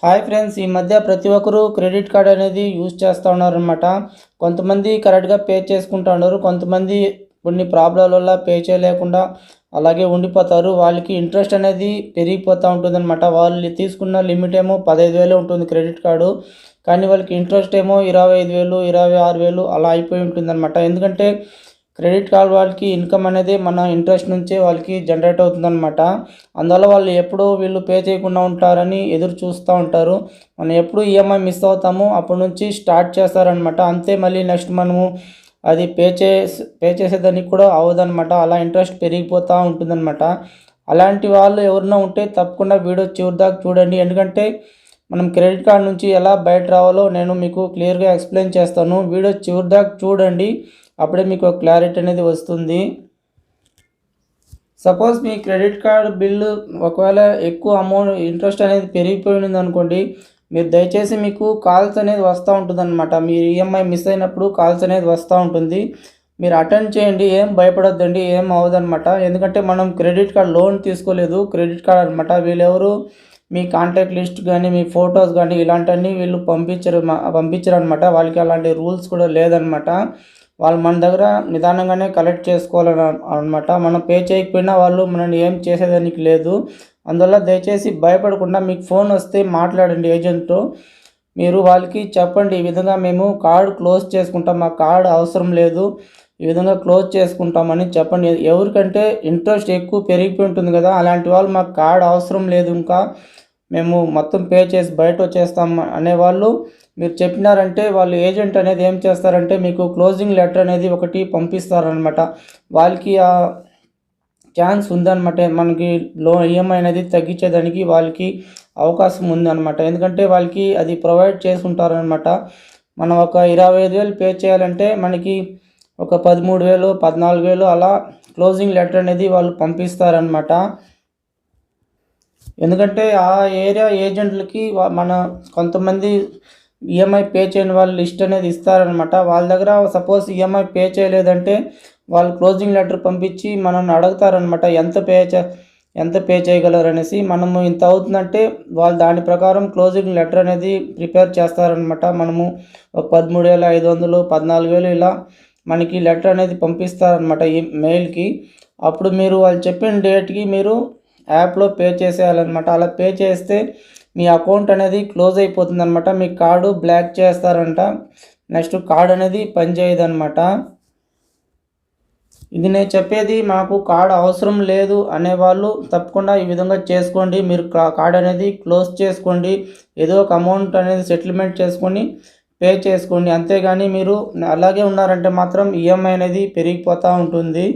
Hi friends, ఈ మధ్య ప్రతి ఒక్కరు క్రెడిట్ కార్డ్ అనేది యూజ్ చేస్తూ ఉన్నారనమాట. కొంతమంది కరెక్ట్గా పే చేసుకుంటూ ఉన్నారు, కొంతమంది కొన్ని ప్రాబ్లం వల్ల పే చేయలేకుండా అలాగే ఉండిపోతారు. వాళ్ళకి ఇంట్రెస్ట్ అనేది పెరిగిపోతూ ఉంటుందన్నమాట. వాళ్ళు తీసుకున్న లిమిట్ ఏమో 15,000 ఉంటుంది క్రెడిట్ కార్డు, కానీ వాళ్ళకి ఇంట్రెస్ట్ ఏమో 25,000 26,000 అలా అయిపోయి ఉంటుందన్నమాట. ఎందుకంటే క్రెడిట్ కార్డ్ వాళ్ళకి ఇన్కమ్ అనేది మన ఇంట్రెస్ట్ నుంచే వాళ్ళకి జనరేట్ అవుతుందన్నమాట. అందువల్ల వాళ్ళు ఎప్పుడూ వీళ్ళు పే చేయకుండా ఉంటారని ఎదురు చూస్తూ ఉంటారు. మనం ఎప్పుడు ఈఎంఐ మిస్ అవుతామో అప్పటి నుంచి స్టార్ట్ చేస్తారనమాట. అంతే మళ్ళీ నెక్స్ట్ మనము అది పే చేసేదానికి కూడా అవ్వదనమాట. అలా ఇంట్రెస్ట్ పెరిగిపోతూ ఉంటుందన్నమాట. అలాంటి వాళ్ళు ఎవరైనా ఉంటే తప్పకుండా వీడియో చివరి దాకా చూడండి. ఎందుకంటే మనం క్రెడిట్ కార్డ్ నుంచి ఎలా బయట రావాలో నేను మీకు క్లియర్గా ఎక్స్ప్లెయిన్ చేస్తాను. వీడియో చివరి దాకా చూడండి, అప్పుడే మీకు క్లారిటీ అనేది వస్తుంది. సపోజ్ మీ క్రెడిట్ కార్డ్ బిల్లు ఒకవేళ ఎక్కువ అమౌంట్ ఇంట్రెస్ట్ అనేది పెరిగిపోయింది అనుకోండి, మీరు దయచేసి మీకు కాల్స్ అనేది వస్తూ ఉంటుందన్నమాట. మీరు ఈఎంఐ మిస్ అయినప్పుడు కాల్స్ అనేది వస్తూ ఉంటుంది. మీరు అటెండ్ చేయండి, ఏం భయపడొద్దండి, ఏం అవ్వదన్నమాట. ఎందుకంటే మనం క్రెడిట్ కార్డ్ లోన్ తీసుకోలేదు, క్రెడిట్ కార్డ్ అనమాట. వీళ్ళెవరు మీ కాంటాక్ట్ లిస్ట్ కానీ మీ ఫొటోస్ కానీ ఇలాంటివన్నీ వీళ్ళు పంపించరు అనమాట. వాళ్ళకి అలాంటి రూల్స్ కూడా లేదనమాట. వాళ్ళు మన దగ్గర నిదానంగానే కలెక్ట్ చేసుకోవాలని అనమాట. మనం పే చేయకపోయినా వాళ్ళు మనల్ని ఏం చేసేదానికి లేదు. అందువల్ల దయచేసి భయపడకుండా మీకు ఫోన్ వస్తే మాట్లాడండి ఏజెంట్తో. మీరు వాళ్ళకి చెప్పండి, ఈ విధంగా మేము కార్డు క్లోజ్ చేసుకుంటాం, మా కార్డు అవసరం లేదు, ఈ విధంగా క్లోజ్ చేసుకుంటామని చెప్పండి. ఎవరికంటే ఇంట్రెస్ట్ ఎక్కువ పెరిగిపోయి ఉంటుంది కదా, అలాంటి వాళ్ళు మాకు కార్డు అవసరం లేదు, ఇంకా మేము మొత్తం పే చేసి బయట వచ్చేస్తాం అనేవాళ్ళు మీరు చెప్పినారంటే వాళ్ళు ఏజెంట్ అనేది ఏం చేస్తారంటే మీకు క్లోజింగ్ లెటర్ అనేది ఒకటి పంపిస్తారనమాట. వాళ్ళకి ఆ ఛాన్స్ ఉందన్నమాట. మనకి ఈఎంఐ అనేది తగ్గించేదానికి వాళ్ళకి అవకాశం ఉందన్నమాట. ఎందుకంటే వాళ్ళకి అది ప్రొవైడ్ చేసి ఉంటారనమాట. మనం ఒక 25,000 పే చేయాలంటే మనకి ఒక 13,000 14,000 అలా క్లోజింగ్ లెటర్ అనేది వాళ్ళు పంపిస్తారనమాట. ఎందుకంటే ఆ ఏరియా ఏజెంట్లకి మన కొంతమంది ఈఎంఐ పే చేయని వాళ్ళ లిస్ట్ అనేది ఇస్తారనమాట. వాళ్ళ దగ్గర సపోజ్ ఈఎంఐ పే చేయలేదంటే వాళ్ళు క్లోజింగ్ లెటర్ పంపించి మనల్ని అడుగుతారనమాట, ఎంత పే చేయగలరు అనేసి. మనము ఇంత అవుతుందంటే వాళ్ళు దాని ప్రకారం క్లోజింగ్ లెటర్ అనేది ప్రిపేర్ చేస్తారనమాట. మనము ఒక 13,500 14,000 ఇలా మనకి లెటర్ అనేది పంపిస్తారనమాట ఈ మెయిల్కి. అప్పుడు మీరు వాళ్ళు చెప్పిన డేట్కి మీరు యాప్లో పే చేసేయాలన్నమాట. అలా పే చేస్తే మీ అకౌంట్ అనేది క్లోజ్ అయిపోతుంది అనమాట. మీ కార్డు బ్లాక్ చేస్తారంట. నెక్స్ట్ కార్డు అనేది పనిచేయదన్నమాట. ఇది నేను చెప్పేది, మాకు కార్డు అవసరం లేదు అనేవాళ్ళు తప్పకుండా ఈ విధంగా చేసుకోండి. మీరు కార్డు అనేది క్లోజ్ చేసుకోండి, ఏదో ఒక అమౌంట్ అనేది సెటిల్మెంట్ చేసుకొని పే చేసుకోండి. అంతేగాని మీరు అలాగే ఉన్నారంటే మాత్రం ఈఎంఐ అనేది పెరిగిపోతూ ఉంటుంది.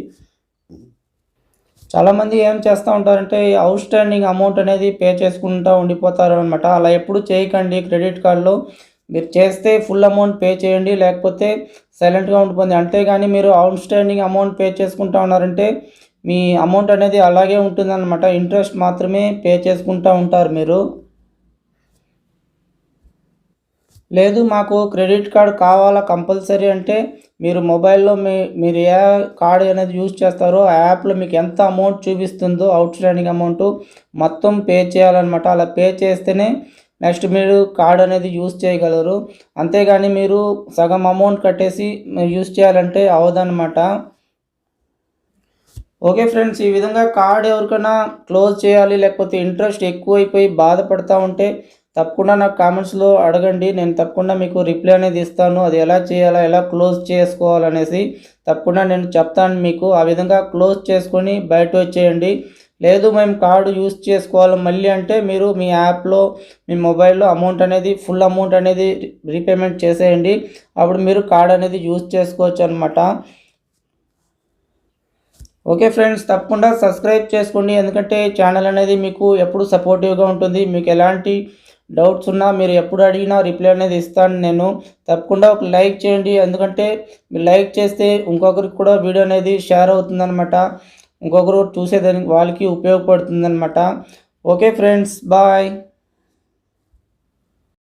చాలామంది ఏం చేస్తూ ఉంటారంటే అవుట్ స్టాండింగ్ అమౌంట్ అనేది పే చేసుకుంటూ ఉండిపోతారు అనమాట. అలా ఎప్పుడు చేయకండి. క్రెడిట్ కార్డులో మీరు చేస్తే ఫుల్ అమౌంట్ పే చేయండి, లేకపోతే సైలెంట్గా ఉండిపోండి. అంతేగాని మీరు అవుట్ స్టాండింగ్ అమౌంట్ పే చేసుకుంటూ ఉన్నారంటే మీ అమౌంట్ అనేది అలాగే ఉంటుందన్నమాట. ఇంట్రెస్ట్ మాత్రమే పే చేసుకుంటూ ఉంటారు మీరు. లేదు మాకు క్రెడిట్ కార్డ్ కావాలా కంపల్సరీ అంటే మీరు మొబైల్లో మీరు ఏ కార్డ్ అనేది యూజ్ చేస్తారో ఆ యాప్లో మీకు ఎంత అమౌంట్ చూపిస్తుందో అవుట్ స్టాండింగ్ అమౌంట్ మొత్తం పే చేయాలన్నమాట. అలా పే చేస్తేనే నెక్స్ట్ మీరు కార్డ్ అనేది యూజ్ చేయగలరు. అంతేగాని మీరు సగం అమౌంట్ కట్టేసి యూజ్ చేయాలంటే అవదన్నమాట. ఓకే ఫ్రెండ్స్, ఈ విధంగా కార్డ్ ఎవరికైనా క్లోజ్ చేయాలి లేకపోతే ఇంట్రెస్ట్ ఎక్కువైపోయి బాధపడుతూ ఉంటే తప్పకుండా నాకు కామెంట్స్లో అడగండి. నేను తప్పకుండా మీకు రిప్లై అనేది ఇస్తాను. అది ఎలా చేయాలా, ఎలా క్లోజ్ చేసుకోవాలనేసి తప్పకుండా నేను చెప్తాను మీకు. ఆ విధంగా క్లోజ్ చేసుకొని బయట వచ్చేయండి. లేదు మేము కార్డు యూజ్ చేసుకోవాలి మళ్ళీ అంటే మీరు మీ యాప్లో మీ మొబైల్లో అమౌంట్ అనేది ఫుల్ అమౌంట్ అనేది రీపేమెంట్ చేసేయండి. అప్పుడు మీరు కార్డ్ అనేది యూజ్ చేసుకోవచ్చు అనమాట. ఓకే ఫ్రెండ్స్, తప్పకుండా సబ్స్క్రైబ్ చేసుకోండి. ఎందుకంటే ఛానల్ అనేది మీకు ఎప్పుడు సపోర్టివ్గా ఉంటుంది. మీకు ఎలాంటి డౌట్స్ ఉన్నా మీరు ఎప్పుడు అడిగినా రిప్లై అనేది ఇస్తాను నేను. తప్పకుండా ఒక లైక్ చేయండి, ఎందుకంటే మీరు లైక్ చేస్తే ఇంకొకరికి కూడా వీడియో అనేది షేర్ అవుతుందన్నమాట. ఇంకొకరు చూసేదానికి వాళ్ళకి ఉపయోగపడుతుందన్నమాట. Okay friends, bye.